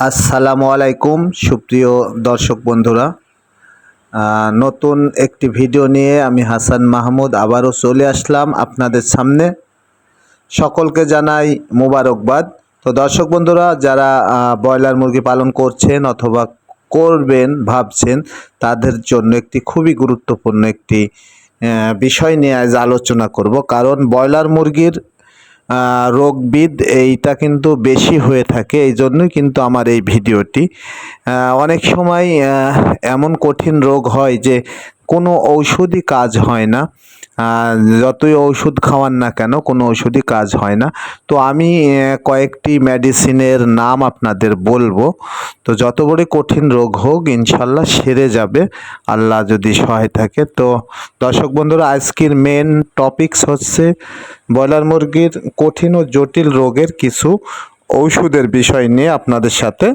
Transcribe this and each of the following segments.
আসসালামু আলাইকুম সুপ্রিয় দর্শক বন্ধুরা। নতুন একটি ভিডিও নিয়ে আমি হাসান মাহমুদ আবারও চলে আসলাম আপনাদের সামনে। সকলকে জানাই মোবারকবাদ। তো দর্শক বন্ধুরা, যারা ব্রয়লার মুরগি পালন করছেন অথবা করবেন ভাবছেন, তাদের জন্য একটি খুবই গুরুত্বপূর্ণ একটি বিষয় নিয়ে আজ আলোচনা করব। কারণ ব্রয়লার মুরগির রোগবিদ এইটা কিন্তু বেশি হয়ে থাকে, এই জন্যই কিন্তু আমার এই ভিডিওটি। অনেক সময় এমন কঠিন রোগ হয় যে কোনো ঔষধই কাজ হয় না। যতই ওষুধ খাওয়ান না কেন, কোনো ওষুধই কাজ হয় না। তো আমি কয়েকটি মেডিসিনের নাম আপনাদের বলবো। তো যত বড়ই কঠিন রোগ হোক ইনশাল্লাহ সেরে যাবে, আল্লাহ যদি সহায় থাকে। তো দর্শক বন্ধুরা, আজকের মেন টপিকস হচ্ছে ব্রয়লার মুরগির কঠিন ও জটিল রোগের কিছু ঔষধের বিষয় নিয়ে আপনাদের সাথে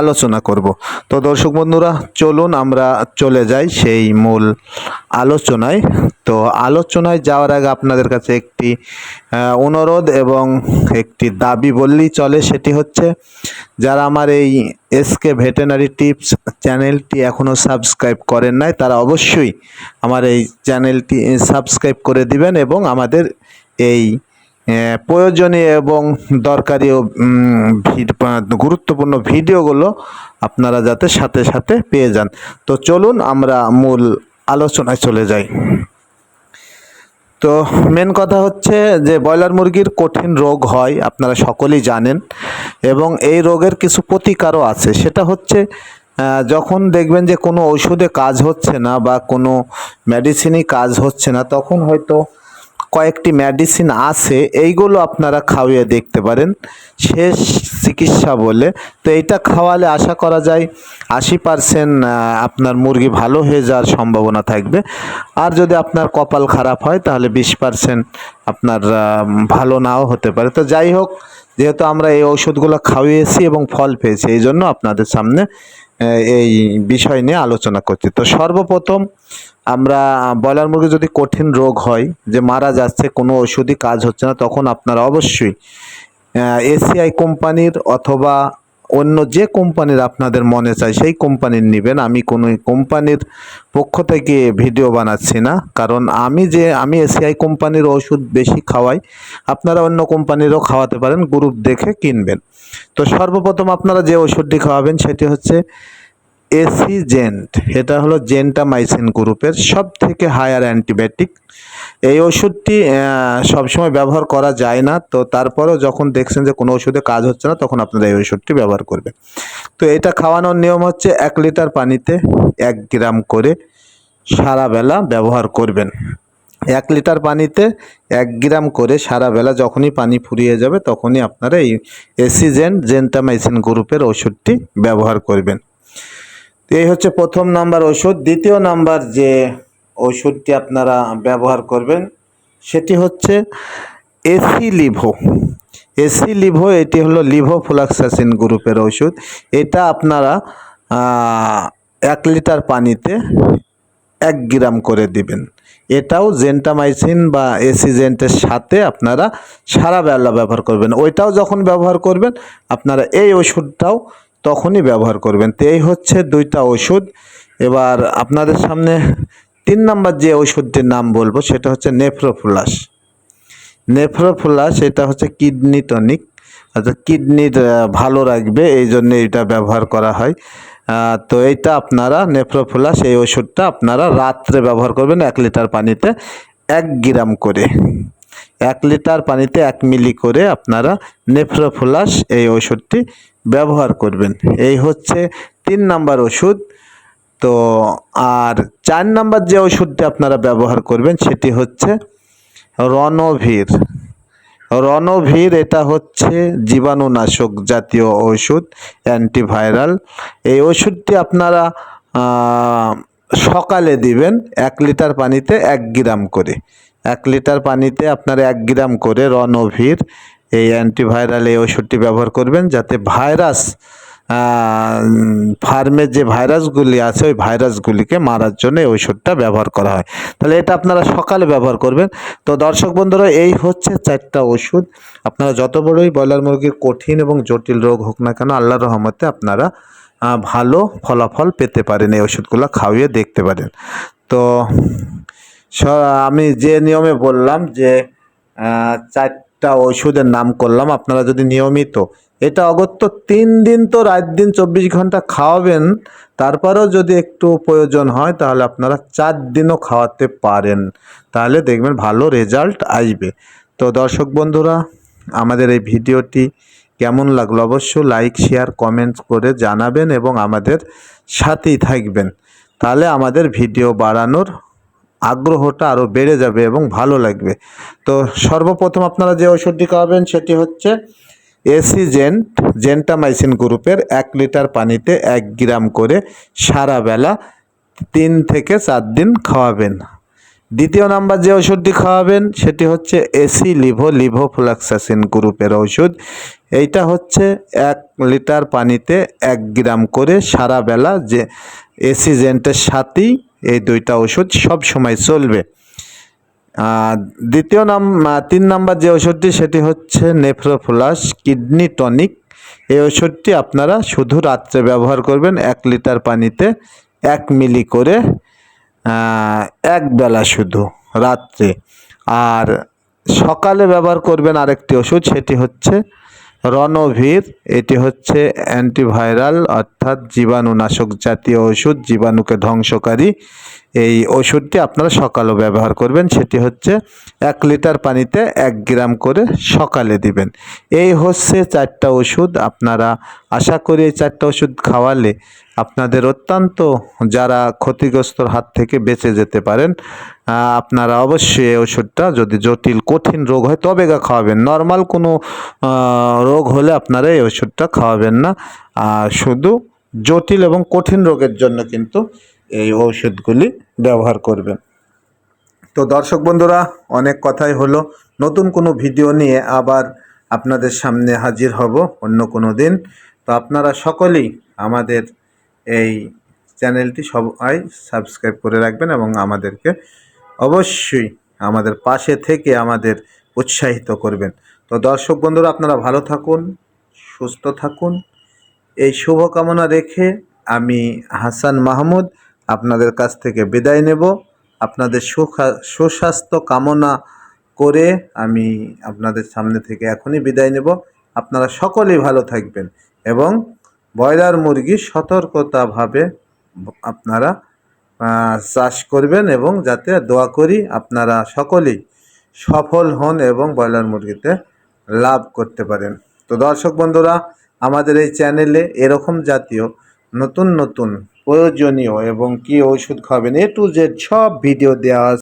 আলোচনা করব। তো দর্শক বন্ধুরা, চলুন আমরা চলে যাই সেই মূল আলোচনায়। তো আলোচনায় যাওয়ার আগে আপনাদের কাছে একটি অনুরোধ এবং একটি দাবি বললেই চলে। সেটি হচ্ছে, যারা আমার এই এসকে ভেটেনারি টিপস চ্যানেলটি এখনও সাবস্ক্রাইব করেন নাই, তারা অবশ্যই আমার এই চ্যানেলটি সাবস্ক্রাইব করে দিবেন এবং আমাদের এই প্রয়োজনীয় এবং দরকারি ও গুরুত্বপূর্ণ ভিডিওগুলো আপনারা যাতে সাথে সাথে পেয়ে যান। তো চলুন আমরা মূল আলোচনায় চলে যাই। তো মেন কথা হচ্ছে যে ব্রয়লার মুরগির কঠিন রোগ হয়, আপনারা সকলেই জানেন, এবং এই রোগের কিছু প্রতিকারও আছে। সেটা হচ্ছে, যখন দেখবেন যে কোনো ওষুধে কাজ হচ্ছে না বা কোনো মেডিসিনই কাজ হচ্ছে না, তখন হয়তো কয়েকটি মেডিসিন আছে, এইগুলো আপনারা খাওয়িয়ে দেখতে পারেন শেষ চিকিৎসা বলে। তো এইটা খাওয়ালে আশা করা যায় 80% আপনার মুরগি ভালো হয়ে যাওয়ার সম্ভাবনা থাকবে। আর যদি আপনার কপাল খারাপ হয় তাহলে 20% আপনার ভালো নাও হতে পারে। তো যাই হোক, যেহেতু আমরা এই ওষুধগুলো খাওয়িয়েছি এবং ফল পেয়েছি, এই জন্য আপনাদের সামনে এই বিষয় নিয়ে আলোচনা করছি। তো সর্বপ্রথম আমরা ব্রয়লার মুরগি যদি কঠিন রোগ হয় যে মারা যাচ্ছে, কোনো ওষুধই কাজ হচ্ছে না, তখন আপনারা অবশ্যই এসিআই কোম্পানির অথবা অন্য যে কোম্পানির আপনাদের মনে চায় সেই কোম্পানির নেবেন। আমি কোনো কোম্পানির পক্ষ থেকে ভিডিও বানাচ্ছি না, কারণ আমি এসিআই কোম্পানির ওষুধ বেশি খাওয়াই। আপনারা অন্য কোম্পানিরও খাওয়াতে পারেন, গ্রুপ দেখে কিনবেন। তো সর্বপ্রথম আপনারা যে ওষুধটি খাওয়াবেন সেটি হচ্ছে এসিজেন্ট। এটা হলো জেন্টামাইসিন গ্রুপের সব থেকে হায়ার অ্যান্টিবায়োটিক। এই ওষুধটি সবসময় ব্যবহার করা যায় না, তো তারপরেও যখন দেখছেন যে কোনো ওষুধে কাজ হচ্ছে না, তখন আপনারা এই ওষুধটি ব্যবহার করবেন। তো এটা খাওয়ানোর নিয়ম হচ্ছে 1 লিটার পানিতে 1 গ্রাম করে সারা বেলা ব্যবহার করবেন। 1 লিটার পানিতে 1 গ্রাম করে সারা বেলা, যখনই পানি ফুরিয়ে যাবে তখনই আপনারা এই এসিজেন্ট জেন্টামাইসিন গ্রুপের ওষুধটি ব্যবহার করবেন। এই হচ্ছে প্রথম নাম্বার ওষুধ। দ্বিতীয় নাম্বার যে ওষুধটি আপনারা ব্যবহার করবেন সেটি হচ্ছে এসিলিভো। এসিলিভো এটি হলো লিভোফ্লক্সাসিন গ্রুপের ওষুধ। এটা আপনারা 1 লিটার পানিতে 1 গ্রাম করে দিবেন। এটাও জেন্টামাইসিন বা এসিজেন্টের সাথে আপনারা সারা বেলা ব্যবহার করবেন। ওইটাও যখন ব্যবহার করবেন আপনারা এই ওষুধটাও তখনই ব্যবহার করবেন। তো এই হচ্ছে 2টা ওষুধ। এবার আপনাদের সামনে 3 নাম্বার যে ওষুধটির নাম বলবো সেটা হচ্ছে নেফ্রোফ্লাস। নেফ্রোফ্লাস এটা হচ্ছে কিডনি টনিক, অর্থাৎ কিডনির ভালো রাখবে, এই জন্য এটা ব্যবহার করা হয়। তো এইটা আপনারা নেফ্রোফ্লাস এই ওষুধটা আপনারা রাত্রে ব্যবহার করবেন 1 লিটার পানিতে 1 গ্রাম করে। 1 লিটার পানিতে 1 মিলি করে আপনারা নেফ্রোফ্লাস এই ওষুধটি ব্যবহার করবেন। এই হচ্ছে 3 নাম্বার ওষুধ। তো আর 4 নাম্বার যে ওষুধটি আপনারা ব্যবহার করবেন সেটি হচ্ছে রণভীর। রণভীর এটা হচ্ছে জীবাণুনাশক জাতীয় ওষুধ, অ্যান্টিভাইরাল। এই ওষুধটি আপনারা সকালে দিবেন 1 লিটার পানিতে 1 গ্রাম করে। 1 লিটার পানিতে আপনারা 1 গ্রাম করে রণভীর এই অ্যান্টিভাইরাল এই ওষুধটি ব্যবহার করবেন, যাতে ভাইরাস ফার্মের যে ভাইরাসগুলি আছে ওই ভাইরাসগুলিকে মারার জন্য এই ওষুধটা ব্যবহার করা হয়। তাহলে এটা আপনারা সকালে ব্যবহার করবেন। তো দর্শক বন্ধুরা, এই হচ্ছে 4টা ওষুধ। আপনারা যত বড়ই ব্রয়লার মুরগির কঠিন এবং জটিল রোগ হোক না কেন, আল্লাহর রহমতে আপনারা ভালো ফলাফল পেতে পারেন, এই ওষুধগুলো খাওয়িয়ে দেখতে পারেন। তো আমি যে নিয়মে বললাম যে 4টা ওষুধের নাম করলাম, আপনারা যদি নিয়মিত এটা অগত্য 3 দিন তো রাত দিন 24 ঘন্টা খাওয়াবেন, তারপরেও যদি একটু প্রয়োজন হয় তাহলে আপনারা 4 দিনও খাওয়াতে পারেন, তাহলে দেখবেন ভালো রেজাল্ট আসবে। তো দর্শক বন্ধুরা, আমাদের এই ভিডিওটি কেমন লাগলো অবশ্যই লাইক শেয়ার কমেন্টস করে জানাবেন এবং আমাদের সাথেই থাকবেন, তাহলে আমাদের ভিডিও বাড়ানোর আগ্রহটা আরও বেড়ে যাবে এবং ভালো লাগবে। তো সর্বপ্রথম আপনারা যে ওষুধটি খাওয়াবেন সেটি হচ্ছে জেন্টামাইসিন গ্রুপের 1 লিটার পানিতে 1 গ্রাম করে সারা বেলা 3 থেকে 4 দিন খাওয়াবেন। দ্বিতীয় নাম্বার যে ওষুধটি খাওয়াবেন সেটি হচ্ছে লিভোফ্লক্সাসিন গ্রুপের ওষুধ। এইটা হচ্ছে 1 লিটার পানিতে 1 গ্রাম করে সারা বেলা, যে জেন্টের সাথেই এই 2টা ওষুধ সব সময় চলবে। 3 নাম্বার যে ওষুধটি সেটি হচ্ছে নেফ্রোপ্লাস কিডনি টনিক। এই ওষুধটি আপনারা শুধু রাত্রে ব্যবহার করবেন, 1 লিটার পানিতে 1 মিলি করে, এক বেলা শুধু রাত্রে। আর সকালে ব্যবহার করবেন আরেকটি ওষুধ, সেটি হচ্ছে রণভীর। এটি হচ্ছে অ্যান্টিভাইরাল অর্থাৎ জীবাণুনাশক জাতীয় ওষুধ, জীবাণুকে ধ্বংসকারী। এই ওষুধটি আপনারা সকালেও ব্যবহার করবেন, সেটি হচ্ছে 1 লিটার পানিতে 1 গ্রাম করে সকালে দিবেন। এই হচ্ছে 4টা ওষুধ। আপনারা আশা করি এই 4টা ওষুধ খাওয়ালে আপনাদের অত্যন্ত যারা ক্ষতিগ্রস্তর হাত থেকে বেঁচে যেতে পারেন। আপনারা অবশ্যই এই ওষুধটা, যদি জটিল কঠিন রোগ হয় তবে খাওয়াবেন, নর্মাল কোনো রোগ হলে আপনারা এই ওষুধটা খাওয়াবেন না। শুধু জটিল এবং কঠিন রোগের জন্য কিন্তু এই ওষুধগুলি ব্যবহার করবেন। তো দর্শক বন্ধুরা, অনেক কথাই হলো, নতুন কোনো ভিডিও নিয়ে আবার আপনাদের সামনে হাজির হব অন্য কোনো দিন। তো আপনারা সকলেই আমাদের এই চ্যানেলটি সবাই সাবস্ক্রাইব করে রাখবেন এবং আমাদেরকে অবশ্যই আমাদের পাশে থেকে আমাদের উৎসাহিত করবেন। তো দর্শক বন্ধুরা, আপনারা ভালো থাকুন, সুস্থ থাকুন, এই শুভকামনা রেখে আমি হাসান মাহমুদ আপনাদের কাছ থেকে বিদায় নেব। আপনাদের সুস্বাস্থ্য কামনা করে আমি আপনাদের সামনে থেকে এখনই বিদায় নেব। আপনারা সকলেই ভালো থাকবেন এবং ব্রয়লার মুরগি সতর্কতাভাবে আপনারা চাষ করবেন এবং যাতে দোয়া করি আপনারা সকলেই সফল হন এবং ব্রয়লার মুরগিতে লাভ করতে পারেন। তো দর্শক বন্ধুরা, আমাদের এই চ্যানেলে এরকম জাতীয় নতুন নতুন প্রয়োজনীয় এবং কি ওষুধ খাবেন A to Z সব ভিডিও দেওয়া